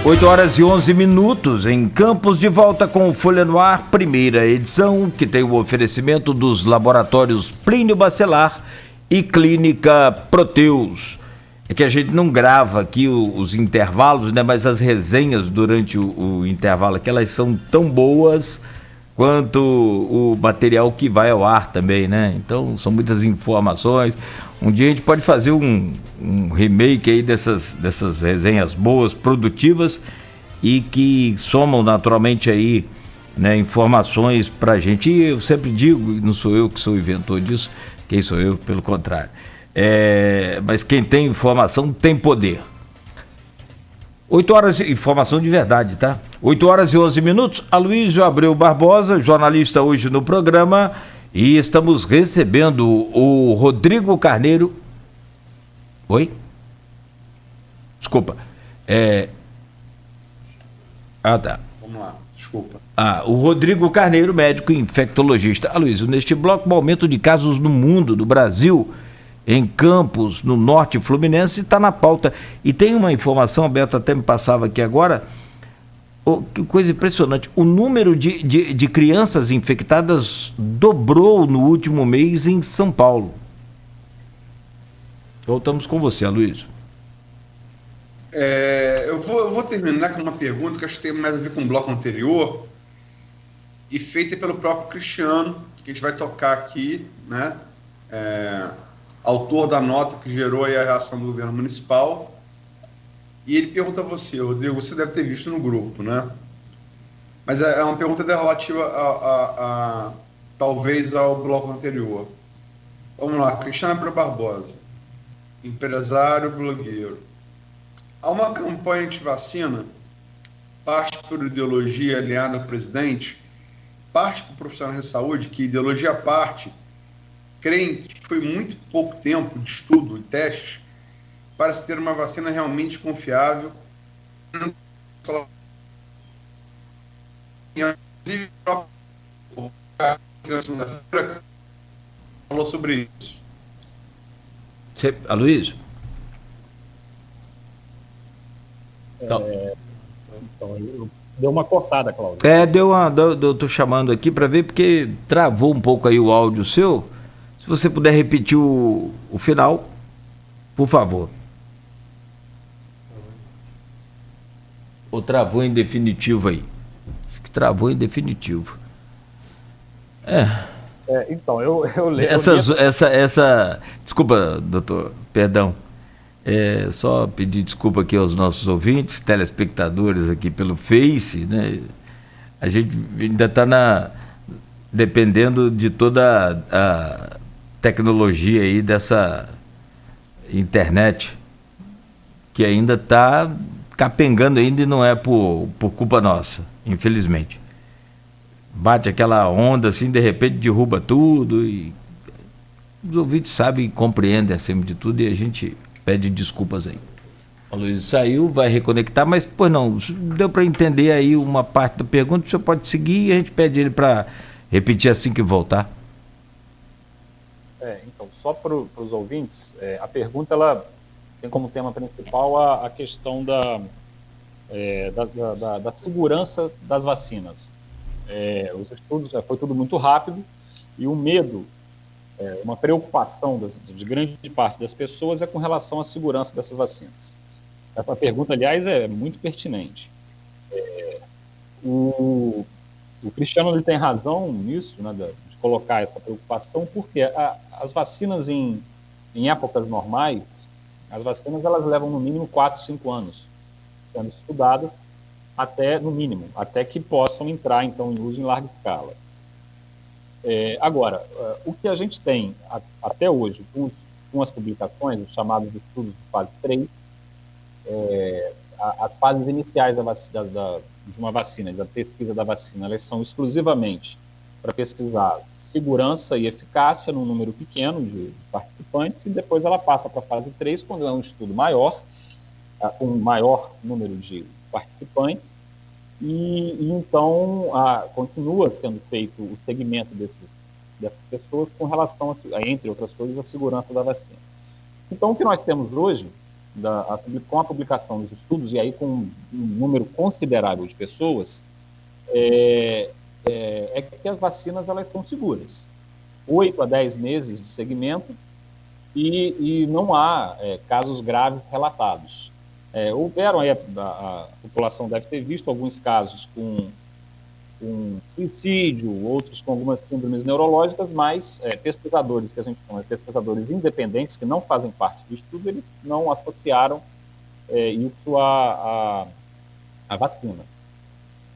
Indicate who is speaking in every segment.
Speaker 1: 8 horas e 11 minutos em Campos, de volta com o Folha no Ar, primeira edição, que tem o oferecimento dos laboratórios Plínio Bacelar e Clínica Proteus. É que a gente não grava aqui os intervalos, né? Mas as resenhas durante o intervalo aqui, elas são tão boas quanto o material que vai ao ar também, né? Então são muitas informações. Um dia a gente pode fazer um remake aí dessas resenhas boas, produtivas e que somam naturalmente aí, né, informações pra gente. E eu sempre digo, não sou eu que sou o inventor disso, quem sou eu, pelo contrário. Mas quem tem informação tem poder. 8 horas, informação de verdade, tá? 8 horas e 11 minutos. Aloysio Abreu Barbosa, jornalista hoje no programa, e estamos recebendo o Rodrigo Carneiro. Oi? Desculpa. Tá.
Speaker 2: Vamos lá, desculpa.
Speaker 1: O Rodrigo Carneiro, médico infectologista. Aloysio, neste bloco, o aumento de casos no mundo, no Brasil, em Campos, no norte fluminense, está na pauta. E tem uma informação, Alberto até me passava aqui agora, que coisa impressionante, o número de crianças infectadas dobrou no último mês em São Paulo. Voltamos com você, Aloysio.
Speaker 2: Eu vou terminar com uma pergunta que acho que tem mais a ver com o bloco anterior e feita pelo próprio Cristiano, que a gente vai tocar aqui, né? Autor da nota que gerou aí a reação do governo municipal. E ele pergunta a você, Rodrigo, você deve ter visto no grupo, né? Mas é uma pergunta relativa talvez ao bloco anterior. Vamos lá, Cristiano Abreu Barbosa, empresário, blogueiro. Há uma campanha de vacina, parte por ideologia alinhada ao presidente, parte por profissionais de saúde, que ideologia à parte, creem que foi muito pouco tempo de estudo e testes para se ter uma vacina realmente confiável. Inclusive, na segunda-feira falou sobre isso.
Speaker 1: Aloysio?
Speaker 3: Deu uma cortada, Cláudio.
Speaker 1: Eu tô chamando aqui para ver, porque travou um pouco aí o áudio seu. Se você puder repetir o final, por favor. Ou travou em definitivo aí? Acho que travou em definitivo.
Speaker 3: Então, eu lembro...
Speaker 1: Desculpa, doutor, perdão. Só pedir desculpa aqui aos nossos ouvintes, telespectadores aqui pelo Face, né? A gente ainda está dependendo de toda a tecnologia aí dessa internet, que ainda está capengando ainda, e não é por culpa nossa, infelizmente. Bate aquela onda assim, de repente derruba tudo, e os ouvintes sabem e compreendem acima de tudo, e a gente pede desculpas aí. O Luiz saiu, vai reconectar, mas, pois não, deu para entender aí uma parte da pergunta, o senhor pode seguir e a gente pede ele para repetir assim que voltar.
Speaker 3: Então, só para os ouvintes, a pergunta ela tem como tema principal a questão da segurança das vacinas. Os estudos, foi tudo muito rápido, e o medo, uma preocupação de grande parte das pessoas é com relação à segurança dessas vacinas. Essa pergunta, aliás, é muito pertinente. O Cristiano ele tem razão nisso, né, de colocar essa preocupação, porque as vacinas em épocas normais, as vacinas elas levam no mínimo 4, 5 anos sendo estudadas, até que possam entrar então em uso em larga escala. Agora, o que a gente tem até hoje com as publicações, os chamados estudos de fase 3, as fases iniciais de uma vacina, da pesquisa da vacina, elas são exclusivamente para pesquisar segurança e eficácia num número pequeno de participantes, e depois ela passa para a fase 3, quando é um estudo maior, com um maior número de participantes, e então continua sendo feito o segmento dessas pessoas com relação, entre outras coisas, à segurança da vacina. Então, o que nós temos hoje com a publicação dos estudos, e aí com um número considerável de pessoas, é que as vacinas elas são seguras. 8 a 10 meses de segmento e não há casos graves relatados. Houveram, aí a população deve ter visto alguns casos com suicídio, outros com algumas síndromes neurológicas, mas pesquisadores que a gente chama de pesquisadores independentes, que não fazem parte do estudo, eles não associaram isso à vacina.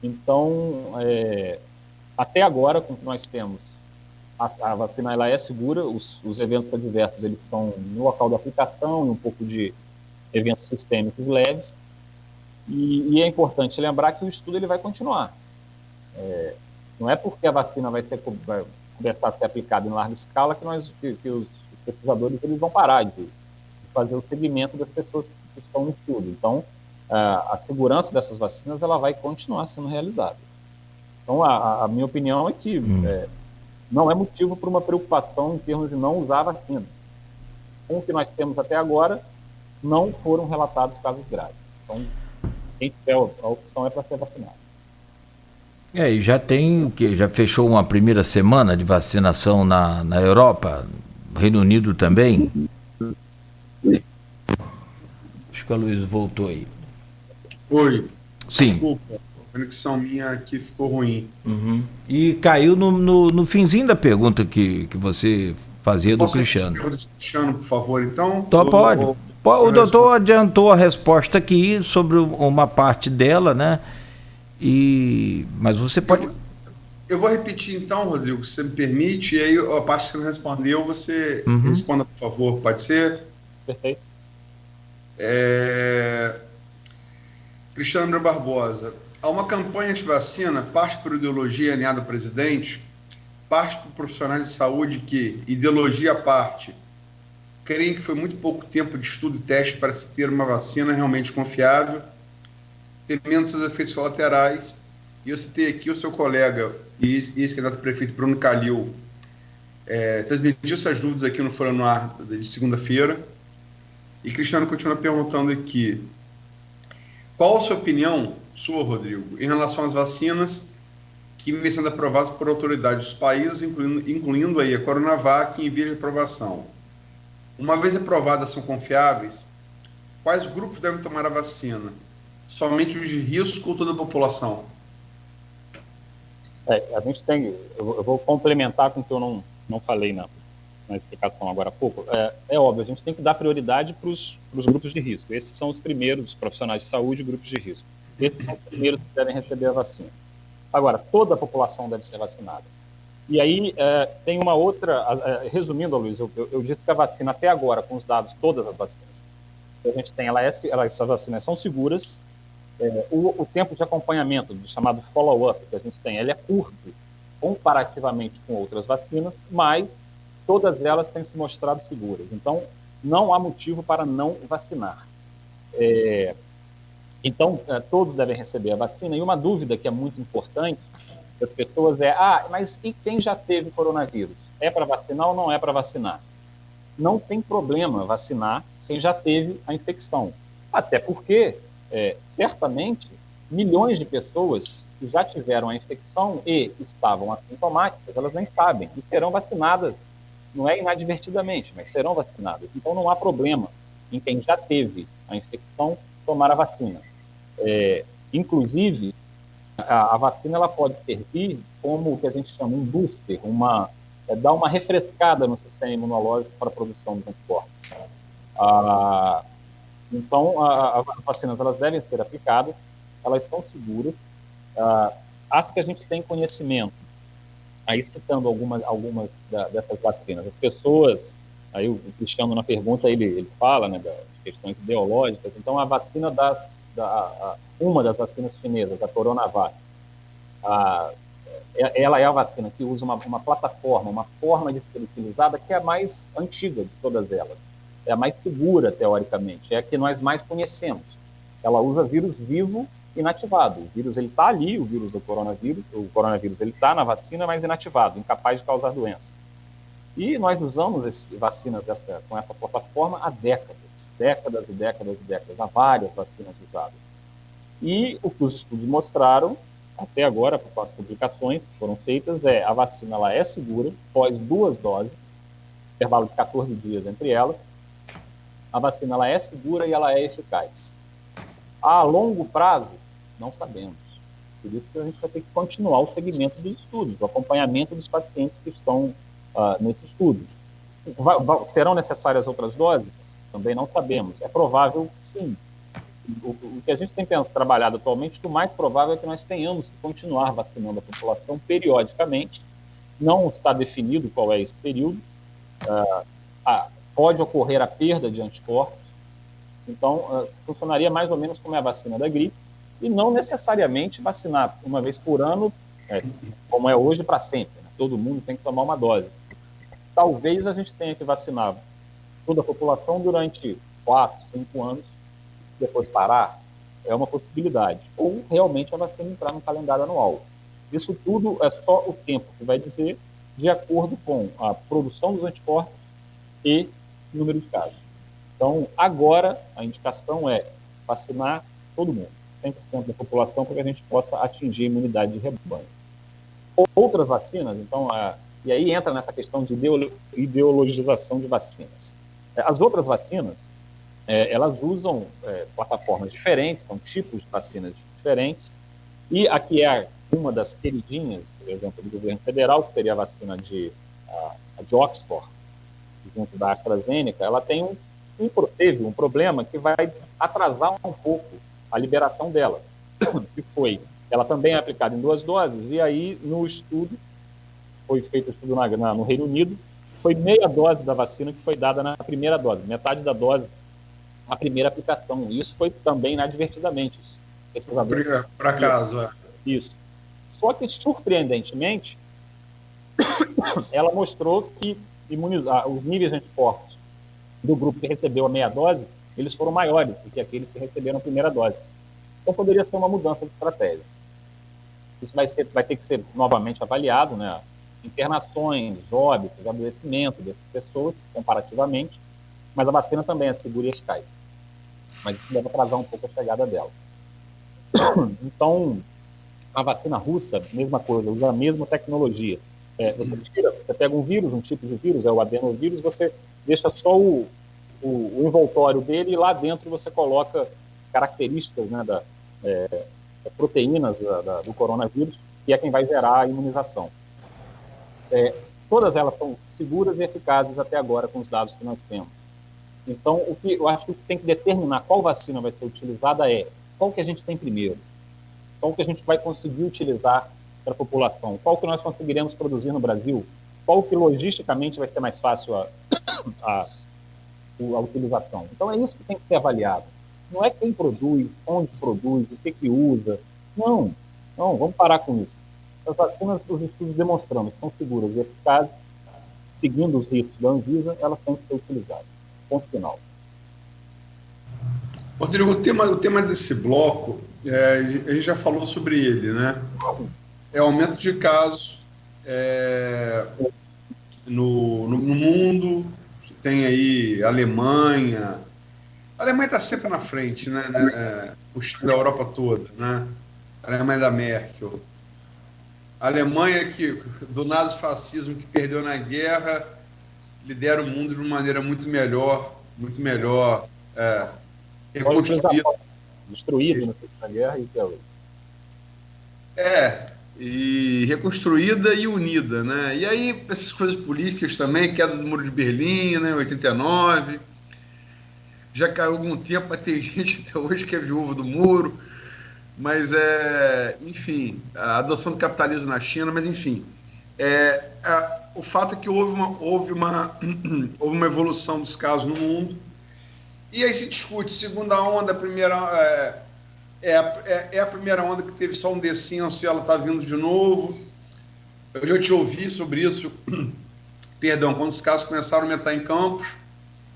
Speaker 3: Então, até agora, com o que nós temos, a vacina ela é segura, os eventos adversos eles são no local da aplicação e um pouco de eventos sistêmicos leves, e é importante lembrar que o estudo ele vai continuar. Não é porque a vacina vai começar a ser aplicada em larga escala que os pesquisadores eles vão parar de fazer o segmento das pessoas que estão no estudo. Então, a segurança dessas vacinas ela vai continuar sendo realizada. Então, a minha opinião é que não é motivo para uma preocupação em termos de não usar a vacina. Com o que nós temos até agora, não foram relatados casos graves. Então, quem tiver a opção é para ser vacinado.
Speaker 1: E já fechou uma primeira semana de vacinação na Europa, Reino Unido também? Acho que a Luiz voltou aí.
Speaker 2: Oi.
Speaker 1: Sim.
Speaker 2: Desculpa, a conexão minha aqui ficou ruim.
Speaker 1: Uhum. E caiu no finzinho da pergunta que você fazia do Cristiano.
Speaker 2: Cristiano, por favor, então?
Speaker 1: Então pode. O doutor adiantou a resposta aqui sobre uma parte dela, né? Mas você pode...
Speaker 2: Eu vou repetir então, Rodrigo, se você me permite, e aí a parte que não respondeu, você responda, por favor, pode ser?
Speaker 3: Perfeito.
Speaker 2: Cristiano Barbosa, há uma campanha de vacina, parte por ideologia alinhada ao presidente, parte por profissionais de saúde que, ideologia à parte, creem que foi muito pouco tempo de estudo e teste para se ter uma vacina realmente confiável, temendo seus efeitos colaterais. E eu citei aqui o seu colega e ex-candidato prefeito Bruno Calil, transmitiu essas dúvidas aqui no Fora no Ar de segunda-feira. E Cristiano continua perguntando aqui, qual a sua opinião, Rodrigo, em relação às vacinas que vêm sendo aprovadas por autoridades dos países, incluindo aí a Coronavac, em via de aprovação? Uma vez aprovadas, são confiáveis? Quais grupos devem tomar a vacina? Somente os de risco ou toda a população?
Speaker 3: A gente tem... Eu vou complementar com o que eu não falei na explicação agora há pouco. É óbvio, a gente tem que dar prioridade para os grupos de risco. Esses são os primeiros, os profissionais de saúde, grupos de risco. Esses são os primeiros que devem receber a vacina. Agora, toda a população deve ser vacinada. E aí tem uma outra... resumindo, Luiz, eu disse que a vacina até agora, com os dados, todas as vacinas que a gente tem, essas vacinas são seguras. O tempo de acompanhamento, do chamado follow-up que a gente tem, ele é curto comparativamente com outras vacinas, mas todas elas têm se mostrado seguras. Então, não há motivo para não vacinar. Então, todos devem receber a vacina. E uma dúvida que é muito importante das pessoas mas e quem já teve coronavírus? É para vacinar ou não é para vacinar? Não tem problema vacinar quem já teve a infecção. Até porque, certamente, milhões de pessoas que já tiveram a infecção e estavam assintomáticas, elas nem sabem, e serão vacinadas, não é inadvertidamente, mas serão vacinadas. Então, não há problema em quem já teve a infecção tomar a vacina. Inclusive, a vacina ela pode servir como o que a gente chama um booster, dar uma refrescada no sistema imunológico para a produção dos anticorpos. Então, as vacinas elas devem ser aplicadas, elas são seguras. As que a gente tem conhecimento, aí citando algumas dessas vacinas, as pessoas, aí o Cristiano na pergunta ele fala, né, das questões ideológicas. Então, a vacina uma das vacinas chinesas, a Coronavac, ela é a vacina que usa uma plataforma, uma forma de ser utilizada que é a mais antiga de todas elas. É a mais segura, teoricamente, é a que nós mais conhecemos. Ela usa vírus vivo inativado. O vírus está ali, o vírus do coronavírus, ele está na vacina, mas inativado, incapaz de causar doença. E nós usamos vacinas com essa plataforma há décadas. décadas e décadas e décadas. Há várias vacinas usadas. E o que os estudos mostraram, até agora, com as publicações que foram feitas, a vacina ela é segura, após 2 doses, intervalo de 14 dias entre elas. A vacina ela é segura e ela é eficaz. A longo prazo, não sabemos. Por isso que a gente vai ter que continuar o segmento dos estudos, o acompanhamento dos pacientes que estão nesse estudo. Serão necessárias outras doses? Também não sabemos. É provável que sim. O que a gente tem trabalhado atualmente, o mais provável é que nós tenhamos que continuar vacinando a população periodicamente. Não está definido qual é esse período. Pode ocorrer a perda de anticorpos. Então, funcionaria mais ou menos como é a vacina da gripe, e não necessariamente vacinar uma vez por ano, como é hoje, para sempre. Né? Todo mundo tem que tomar uma dose. Talvez a gente tenha que vacinar toda a população durante 4, 5 anos, depois parar, é uma possibilidade. Ou realmente a vacina entrar no calendário anual. Isso tudo é só o tempo que vai dizer, de acordo com a produção dos anticorpos e o número de casos. Então, agora, a indicação é vacinar todo mundo, 100% da população, para que a gente possa atingir a imunidade de rebanho. Outras vacinas, então, e aí entra nessa questão de ideologização de vacinas. As outras vacinas, elas usam plataformas diferentes, são tipos de vacinas diferentes, e aqui é uma das queridinhas, por exemplo, do governo federal, que seria a vacina de Oxford, junto da AstraZeneca, ela teve um problema que vai atrasar um pouco a liberação dela, que foi, ela também é aplicada em 2 doses, e aí no estudo, foi feito estudo no Reino Unido, foi meia dose da vacina que foi dada na primeira dose, metade da dose a primeira aplicação. Isso foi também inadvertidamente.
Speaker 2: Por acaso,
Speaker 3: Isso. Só que, surpreendentemente, ela mostrou que os níveis de anticorpos do grupo que recebeu a meia dose, eles foram maiores do que aqueles que receberam a primeira dose. Então, poderia ser uma mudança de estratégia. Isso vai ter que ser novamente avaliado, né? Internações, óbitos, adoecimento dessas pessoas, comparativamente, mas a vacina também é segura e eficaz. Mas isso deve atrasar um pouco a chegada dela. Então, a vacina russa, mesma coisa, usa a mesma tecnologia. Você pega um vírus, um tipo de vírus, o adenovírus, você deixa só o envoltório dele e lá dentro você coloca características, né, das proteínas do coronavírus, que é quem vai gerar a imunização. Todas elas são seguras e eficazes até agora com os dados que nós temos. Então, o que eu acho que tem que determinar qual vacina vai ser utilizada é qual que a gente tem primeiro, qual que a gente vai conseguir utilizar para a população, qual que nós conseguiremos produzir no Brasil, qual que logisticamente vai ser mais fácil a utilização. Então, é isso que tem que ser avaliado. Não é quem produz, onde produz, o que usa. Não, vamos parar com isso. As vacinas, os estudos demonstrando que são seguras e eficazes, seguindo os riscos da Anvisa, elas têm que ser utilizadas. Ponto final.
Speaker 2: Rodrigo, o tema desse bloco, a gente já falou sobre ele, né? É o aumento de casos no mundo. Tem aí a Alemanha. A Alemanha está sempre na frente, né? Puxando a Europa toda, né? A Alemanha da Merkel. A Alemanha do nazifascismo que perdeu na guerra, lidera o mundo de uma maneira muito melhor reconstruída.
Speaker 3: Destruído na Segunda Guerra e até hoje.
Speaker 2: E reconstruída e unida, né? E aí, essas coisas políticas também, queda do Muro de Berlim, né, 89, já caiu algum tempo, mas tem gente até hoje que é viúva do muro, mas enfim, a adoção do capitalismo na China, mas enfim, o fato é que houve uma evolução dos casos no mundo, e aí se discute segunda onda, primeira a primeira onda que teve só um descenso e ela está vindo de novo. Eu já te ouvi sobre isso, perdão, quando os casos começaram a aumentar em Campos,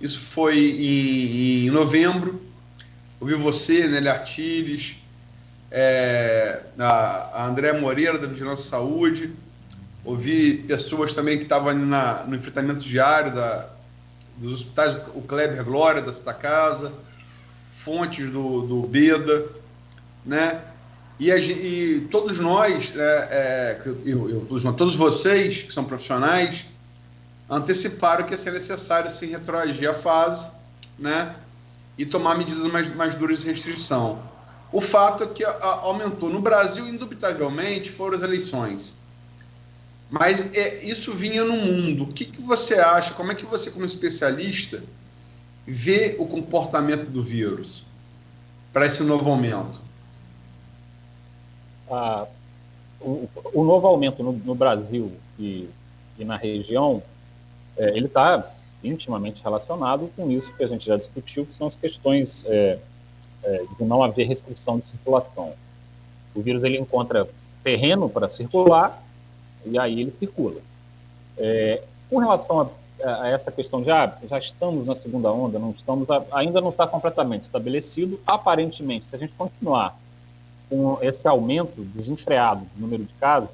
Speaker 2: isso foi em novembro, ouvi você, Nelly Artiles, a André Moreira, da Vigilância e Saúde, ouvi pessoas também que estavam ali no enfrentamento diário dos hospitais, o Kleber Glória da Santa Casa, fontes do Beda, né? E todos nós, todos vocês que são profissionais, anteciparam que ia ser necessário se retroagir a fase, né? E tomar medidas mais duras de restrição. O fato é que aumentou. No Brasil, indubitavelmente, foram as eleições. Mas isso vinha no mundo. O que você acha? Como é que você, como especialista, vê o comportamento do vírus para esse novo aumento?
Speaker 3: O novo aumento no Brasil e na região, ele está intimamente relacionado com isso que a gente já discutiu, que são as questões de não haver restrição de circulação. O vírus ele encontra terreno para circular e aí ele circula. Com relação a essa questão de já estamos na segunda onda, não estamos, ainda não está completamente estabelecido. Aparentemente, se a gente continuar com esse aumento desenfreado do número de casos,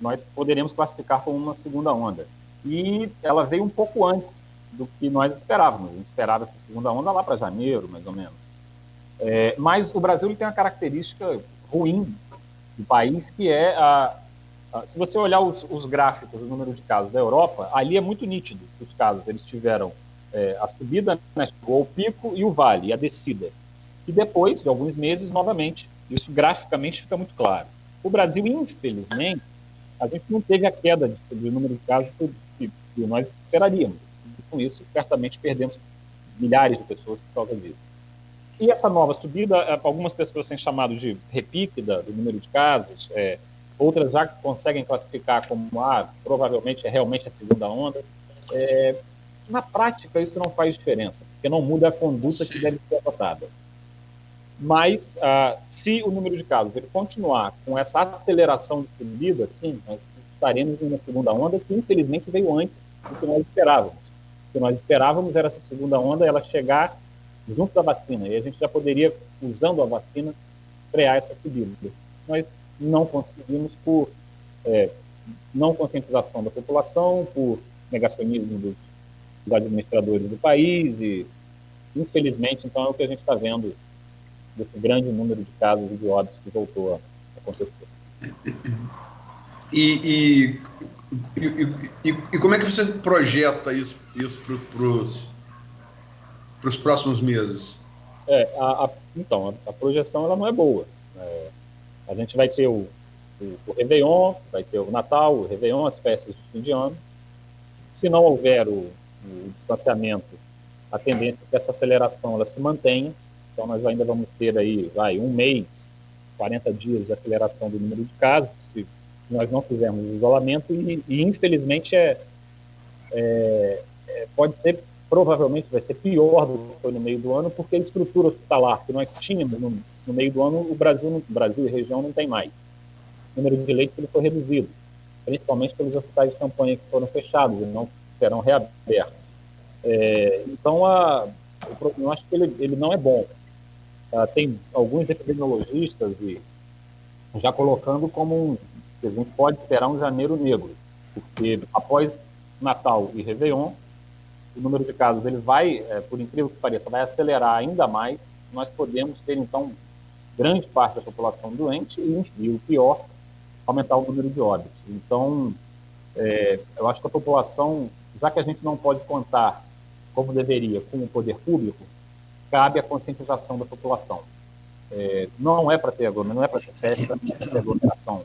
Speaker 3: nós poderemos classificar como uma segunda onda. E ela veio um pouco antes do que nós esperávamos. A gente esperava essa segunda onda lá para janeiro, mais ou menos. Mas o Brasil ele tem uma característica ruim do país, que é se você olhar os gráficos do número de casos da Europa, ali é muito nítido que os casos eles tiveram a subida, né, o pico e o vale, a descida. E depois de alguns meses, novamente, isso graficamente fica muito claro. O Brasil, infelizmente, a gente não teve a queda de número de casos que nós esperaríamos. E com isso, certamente, perdemos milhares de pessoas por causa disso. E essa nova subida, algumas pessoas têm chamado de repique do número de casos, outras já conseguem classificar como provavelmente realmente a segunda onda. Na prática, isso não faz diferença, porque não muda a conduta que deve ser adotada. Mas, se o número de casos ele continuar com essa aceleração de subida, sim, nós estaremos em uma segunda onda que, infelizmente, veio antes do que nós esperávamos. O que nós esperávamos era essa segunda onda ela chegar junto da vacina, e a gente já poderia, usando a vacina, frear essa subida. Nós não conseguimos por não conscientização da população, por negacionismo dos administradores do país, e, infelizmente, então, é o que a gente está vendo desse grande número de casos e de óbitos que voltou a acontecer.
Speaker 2: E como é que você projeta isso para os próximos meses?
Speaker 3: Então, a projeção ela não é boa. A gente vai ter o Réveillon, vai ter o Natal, o Réveillon, as festas de fim de ano. Se não houver o distanciamento, a tendência é que essa aceleração ela se mantenha. Então, nós ainda vamos ter aí, um mês, 40 dias de aceleração do número de casos, se nós não fizermos o isolamento, e infelizmente, pode ser, provavelmente, vai ser pior do que foi no meio do ano, porque a estrutura hospitalar que nós tínhamos no meio do ano, o Brasil e região não tem mais. O número de leitos ele foi reduzido, principalmente pelos hospitais de campanha que foram fechados e não serão reabertos. Então, eu acho que ele não é bom. Tem alguns epidemiologistas já colocando como que a gente pode esperar um janeiro negro, porque após Natal e Réveillon, o número de casos ele vai, por incrível que pareça, vai acelerar ainda mais. Nós podemos ter, então, grande parte da população doente e o pior, aumentar o número de óbitos. Então, eu acho que a população, já que a gente não pode contar como deveria com o poder público, cabe a conscientização da população. Não é para ter festa, não é para ter aglomeração.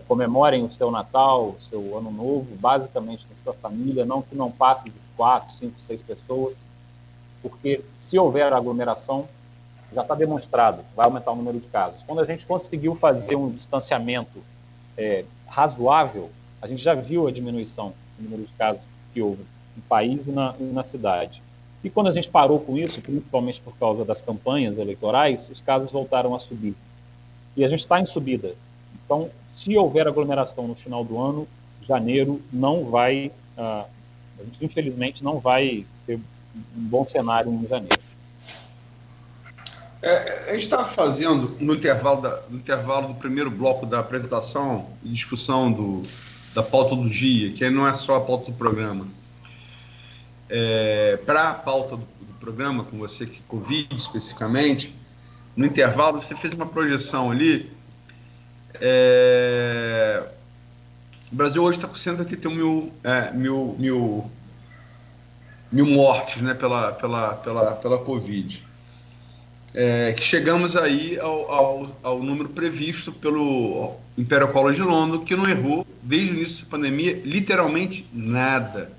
Speaker 3: Comemorem o seu Natal, o seu Ano Novo, basicamente com sua família, que não passe de 4, 5, 6 pessoas, porque se houver aglomeração, já está demonstrado, vai aumentar o número de casos. Quando a gente conseguiu fazer um distanciamento razoável, a gente já viu a diminuição do número de casos que houve no país e na cidade. E quando a gente parou com isso, principalmente por causa das campanhas eleitorais, os casos voltaram a subir. E a gente está em subida. Então, se houver aglomeração no final do ano, janeiro não vai, a gente infelizmente não vai ter um bom cenário em janeiro.
Speaker 2: A gente estava fazendo, no intervalo do primeiro bloco da apresentação e discussão da pauta do dia, que não é só a pauta do programa, para a pauta do programa, com você, que Covid especificamente, no intervalo, você fez uma projeção ali. O Brasil hoje está com 181 mil mortes, né, pela Covid. Que chegamos aí ao número previsto pelo Imperial College London, que não errou desde o início da pandemia literalmente nada.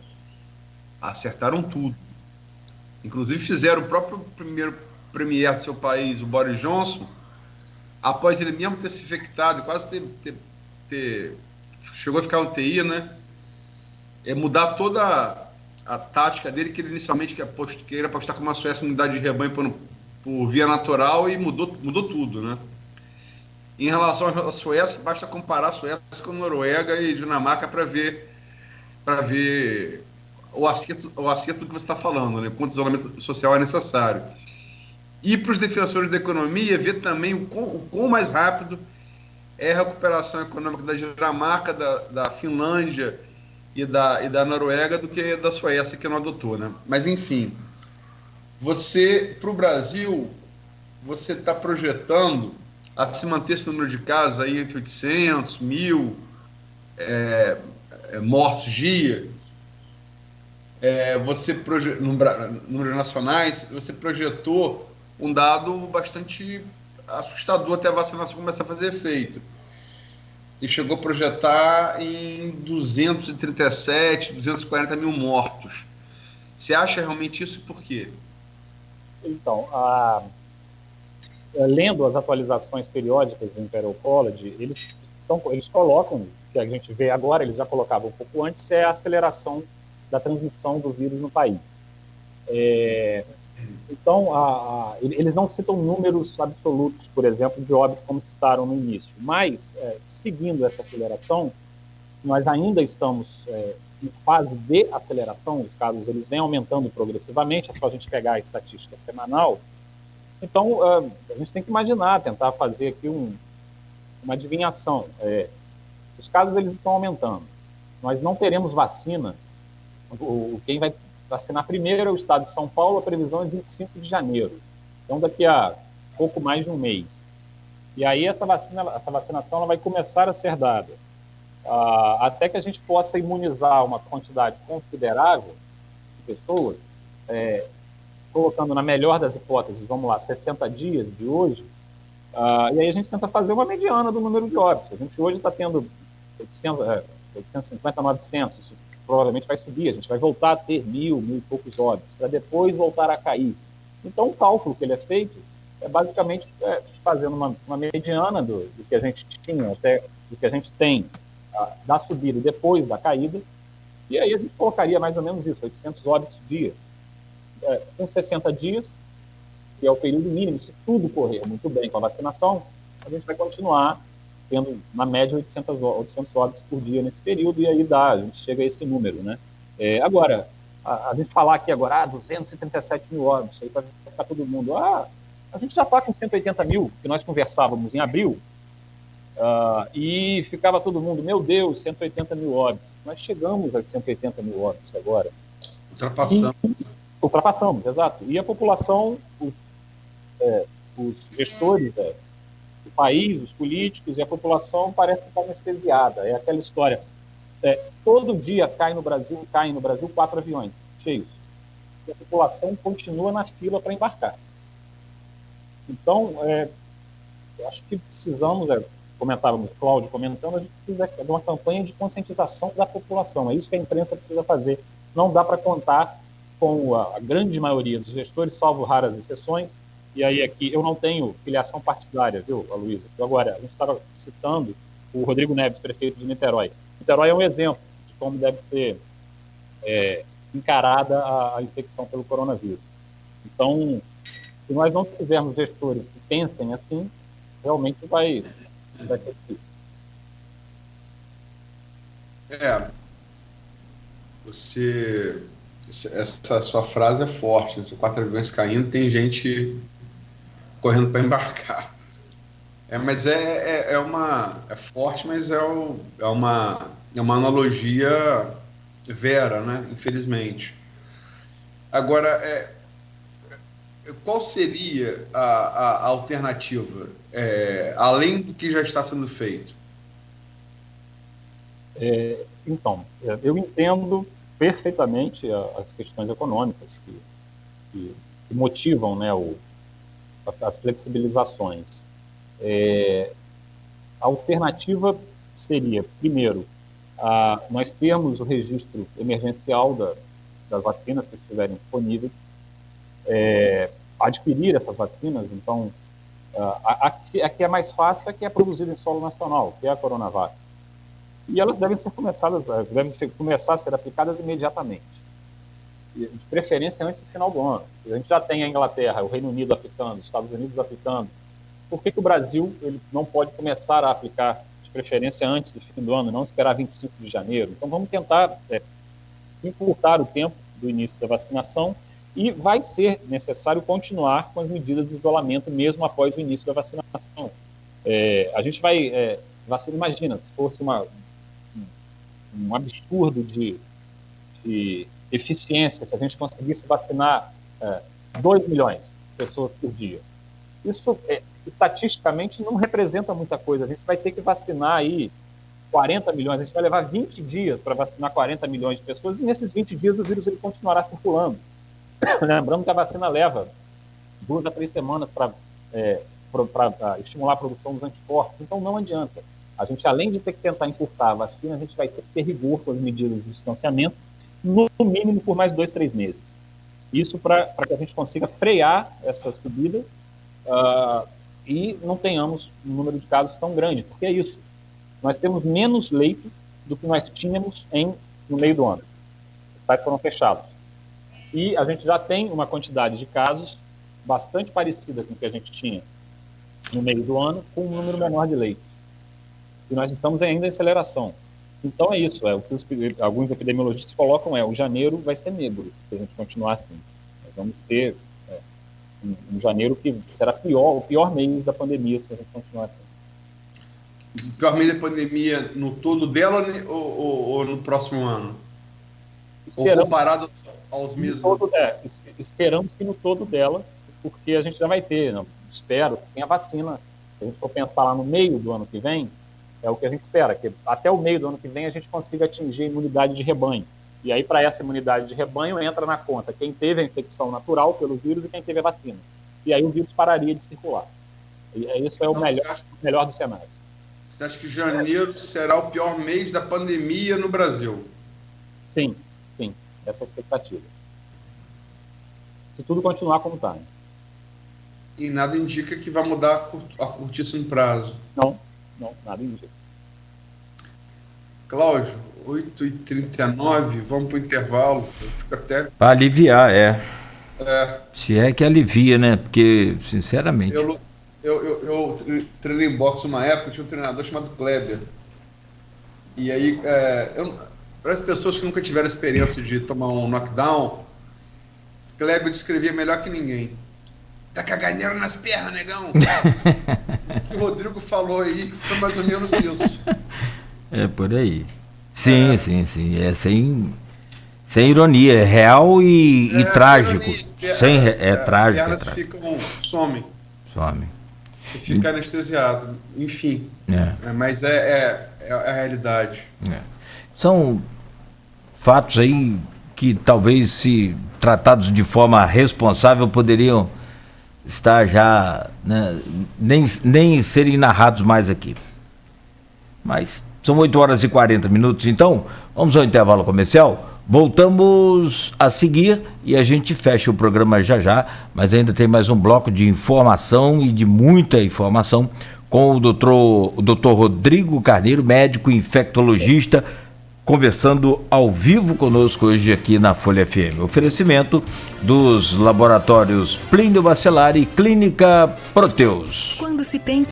Speaker 2: Acertaram tudo. Inclusive fizeram o próprio primeiro premier do seu país, o Boris Johnson, após ele mesmo ter se infectado, quase ter chegou a ficar no TI, né? Mudar toda a tática dele, que ele inicialmente queria apostar com uma Suécia em unidade de rebanho por via natural, e mudou tudo, né? Em relação à Suécia, basta comparar a Suécia com a Noruega e Dinamarca para ver o acerto do que você está falando, né? Quanto isolamento social é necessário. E para os defensores da economia, ver também o quão mais rápido é a recuperação econômica da Dinamarca, da Finlândia e da Noruega do que da Suécia, que não adotou, né? Mas, enfim, para o Brasil, você está projetando a se manter esse número de casos aí entre 800, 1.000 mortos dia. Números nacionais, você projetou um dado bastante assustador até a vacinação começar a fazer efeito. Você chegou a projetar em 237, 240 mil mortos. Você acha realmente isso e por quê?
Speaker 3: Então, lendo as atualizações periódicas do Imperial College, eles colocam, que a gente vê agora, eles já colocavam um pouco antes, é a aceleração da transmissão do vírus no país. Então, eles não citam números absolutos, por exemplo, de óbito, como citaram no início, mas, seguindo essa aceleração, nós ainda estamos em fase de aceleração, os casos eles vêm aumentando progressivamente, é só a gente pegar a estatística semanal. Então, a gente tem que imaginar, tentar fazer aqui uma adivinhação. Os casos eles estão aumentando. Nós não teremos vacina. Quem vai vacinar primeiro é o estado de São Paulo, a previsão é 25 de janeiro. Então, daqui a pouco mais de um mês. E aí essa vacinação ela vai começar a ser dada. Até que a gente possa imunizar uma quantidade considerável de pessoas, colocando na melhor das hipóteses, vamos lá, 60 dias de hoje, e aí a gente tenta fazer uma mediana do número de óbitos. A gente hoje está tendo 850, 900, isso provavelmente vai subir, a gente vai voltar a ter 1.000 e poucos óbitos, para depois voltar a cair. Então, o cálculo que ele é feito é basicamente fazendo uma mediana do que a gente tinha, até do que a gente tem da subida e depois da caída, e aí a gente colocaria mais ou menos isso, 800 óbitos dia. Com 60 dias, que é o período mínimo, se tudo correr muito bem com a vacinação, a gente vai continuar tendo, na média, 800 óbitos por dia nesse período, e aí a gente chega a esse número, né? Agora, a gente falar aqui agora, 237 mil óbitos, aí vai ficar todo mundo, a gente já está com 180 mil, que nós conversávamos em abril, e ficava todo mundo, meu Deus, 180 mil óbitos. Nós chegamos aos 180 mil óbitos agora. Ultrapassamos, exato. E a população, os gestores do país, os políticos e a população parece que está anestesiada. É aquela história. Todo dia caem no Brasil 4 aviões cheios. E a população continua na fila para embarcar. Então, eu acho que precisamos, comentávamos, Cláudio comentando, a gente precisa de uma campanha de conscientização da população. É isso que a imprensa precisa fazer. Não dá para contar com a grande maioria dos gestores, salvo raras exceções. E aí aqui eu não tenho filiação partidária, viu, Aloysio? Agora, a gente estava citando o Rodrigo Neves, prefeito de Niterói. Niterói é um exemplo de como deve ser encarada a infecção pelo coronavírus. Então, se nós não tivermos gestores que pensem assim, realmente vai ser
Speaker 2: difícil. Essa sua frase é forte, né? 4 aviões caindo, tem gente correndo para embarcar. Mas é forte, mas é uma analogia vera, né? Infelizmente. Agora, qual seria a alternativa, além do que já está sendo feito?
Speaker 3: Então, eu entendo perfeitamente as questões econômicas que motivam, né, as flexibilizações. A alternativa seria, primeiro, nós termos o registro emergencial das vacinas que estiverem disponíveis, adquirir essas vacinas. Então, a que é mais fácil é a que é produzida em solo nacional, que é a Coronavac. E elas devem começar a ser aplicadas imediatamente, de preferência antes do final do ano. Se a gente já tem a Inglaterra, o Reino Unido aplicando, os Estados Unidos aplicando, por que o Brasil ele não pode começar a aplicar de preferência antes do fim do ano, não esperar 25 de janeiro? Então vamos tentar encurtar o tempo do início da vacinação, e vai ser necessário continuar com as medidas de isolamento mesmo após o início da vacinação. A gente vai vacinar, imagina, se fosse um absurdo de eficiência, se a gente conseguisse vacinar 2 milhões de pessoas por dia. Isso, estatisticamente, não representa muita coisa. A gente vai ter que vacinar aí 40 milhões, a gente vai levar 20 dias para vacinar 40 milhões de pessoas, e nesses 20 dias o vírus ele continuará circulando. Lembrando que a vacina leva 2 a 3 semanas para estimular a produção dos anticorpos, então não adianta. A gente, além de ter que tentar encurtar a vacina, a gente vai ter que ter rigor com as medidas de distanciamento, no mínimo por mais 2, 3 meses. Isso para que a gente consiga frear essa subida e não tenhamos um número de casos tão grande, porque é isso. Nós temos menos leito do que nós tínhamos no meio do ano. Os hospitais foram fechados. E a gente já tem uma quantidade de casos bastante parecida com o que a gente tinha no meio do ano, com um número menor de leitos. E nós estamos ainda em aceleração. Então é isso, o que alguns epidemiologistas colocam o janeiro vai ser negro, se a gente continuar assim. Nós vamos ter um janeiro que será o pior mês da pandemia, se a gente continuar assim.
Speaker 2: O pior mês da pandemia no todo dela ou no próximo ano? Ou comparado aos meses?
Speaker 3: Esperamos que no todo dela, porque a gente já vai ter, espero, sem a vacina, se a gente for pensar lá no meio do ano que vem, é o que a gente espera, que até o meio do ano que vem a gente consiga atingir a imunidade de rebanho. E aí, para essa imunidade de rebanho, entra na conta quem teve a infecção natural pelo vírus e quem teve a vacina. E aí o vírus pararia de circular. E isso é o melhor dos cenários.
Speaker 2: Você acha que janeiro será o pior mês da pandemia no Brasil?
Speaker 3: Sim. Essa é a expectativa. Se tudo continuar como está.
Speaker 2: E nada indica que vai mudar a curtíssimo prazo?
Speaker 3: Não, nada indica.
Speaker 2: Cláudio, 8h39, vamos para o intervalo. Eu fico até...
Speaker 1: Para aliviar, Se é que alivia, né? Porque, sinceramente...
Speaker 2: Eu treinei em boxe uma época, tinha um treinador chamado Kleber. E aí, para as pessoas que nunca tiveram experiência de tomar um knockdown, Kleber descrevia melhor que ninguém. Tá caganeiro nas pernas, negão. O que o Rodrigo falou aí foi mais ou menos isso.
Speaker 1: É por aí. Sim. É sem ironia, é real e trágico. Trágico.
Speaker 2: As pernas somem. E fica anestesiado. Enfim. Mas é a realidade.
Speaker 1: São fatos aí que talvez, se tratados de forma responsável, poderiam estar já, né, nem serem narrados mais aqui. Mas são 8h40, então vamos ao intervalo comercial. Voltamos a seguir e a gente fecha o programa já, mas ainda tem mais um bloco de informação e de muita informação com o doutor Rodrigo Carneiro, médico infectologista, conversando ao vivo conosco hoje aqui na Folha FM. Oferecimento dos laboratórios Plínio Bacelar e Clínica Proteus.
Speaker 4: Quando se pensa